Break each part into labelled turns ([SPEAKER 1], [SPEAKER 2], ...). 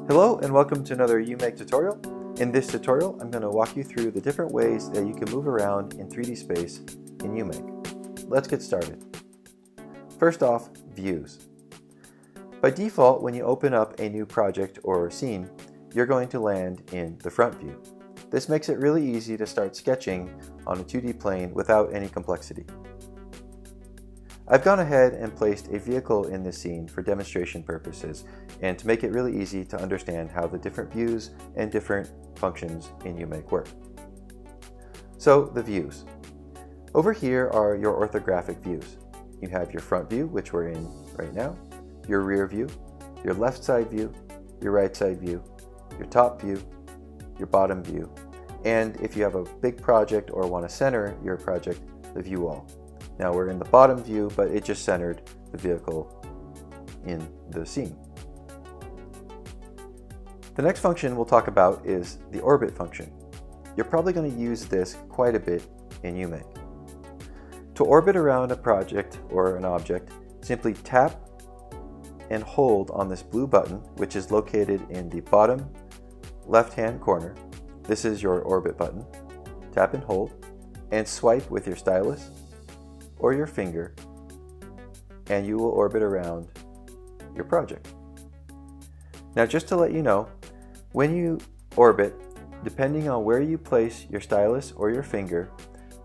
[SPEAKER 1] Hello and welcome to another uMake tutorial. In this tutorial, I'm going to walk you through the different ways that you can move around in 3D space in uMake. Let's get started. First off, views. By default, when you open up a new project or scene, you're going to land in the front view. This makes it really easy to start sketching on a 2D plane without any complexity. I've gone ahead and placed a vehicle in this scene for demonstration purposes and to make it really easy to understand how the different views and different functions in uMake work. So the views. Over here are your orthographic views. You have your front view, which we're in right now, your rear view, your left side view, your right side view, your top view, your bottom view, and if you have a big project or want to center your project, the view all. Now we're in the bottom view, but it just centered the vehicle in the scene. The next function we'll talk about is the orbit function. You're probably going to use this quite a bit in uMake. To orbit around a project or an object, simply tap and hold on this blue button, which is located in the bottom left-hand corner. This is your orbit button. Tap and hold, and swipe with your stylus or your finger, and you will orbit around your project. Now, just to let you know, when you orbit, depending on where you place your stylus or your finger,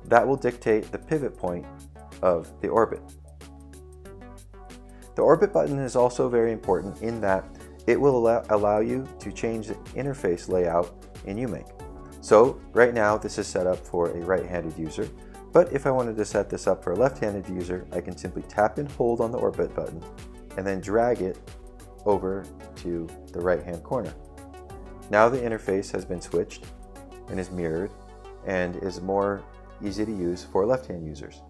[SPEAKER 1] that will dictate the pivot point of the orbit. The orbit button is also very important in that it will allow you to change the interface layout in uMake. So right now this is set up for a right-handed user, but if I wanted to set this up for a left-handed user, I can simply tap and hold on the orbit button and then drag it over to the right-hand corner. Now the interface has been switched and is mirrored and is more easy to use for left-hand users.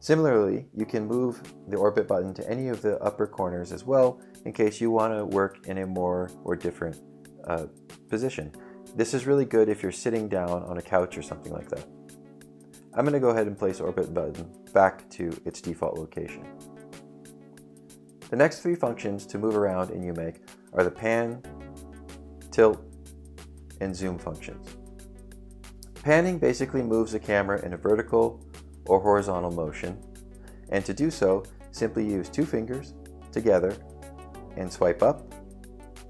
[SPEAKER 1] Similarly, you can move the orbit button to any of the upper corners as well in case you want to work in a more or different position. This is really good if you're sitting down on a couch or something like that. I'm going to go ahead and place orbit button back to its default location. The next three functions to move around in uMake are the pan, tilt, and zoom functions. Panning basically moves the camera in a vertical or horizontal motion, and to do so, simply use two fingers together and swipe up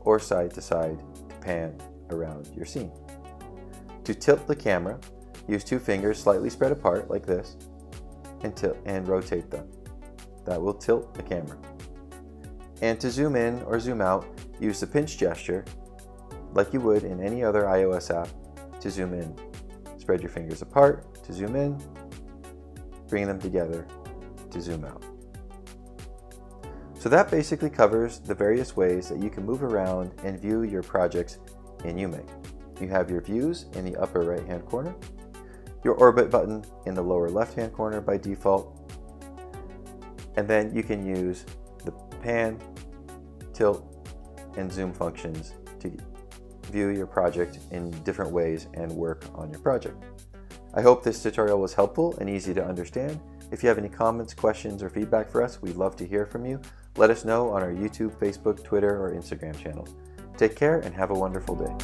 [SPEAKER 1] or side to side to pan around your scene. To tilt the camera, use two fingers slightly spread apart like this and rotate them. That will tilt the camera. And to zoom in or zoom out, use the pinch gesture like you would in any other iOS app to zoom in. Spread your fingers apart to zoom in, bring them together to zoom out. So that basically covers the various ways that you can move around and view your projects in uMake. You have your views in the upper right-hand corner, your orbit button in the lower left-hand corner by default, and then you can use the pan, tilt, and zoom functions to view your project in different ways and work on your project. I hope this tutorial was helpful and easy to understand. If you have any comments, questions, or feedback for us, we'd love to hear from you. Let us know on our YouTube, Facebook, Twitter, or Instagram channels. Take care and have a wonderful day.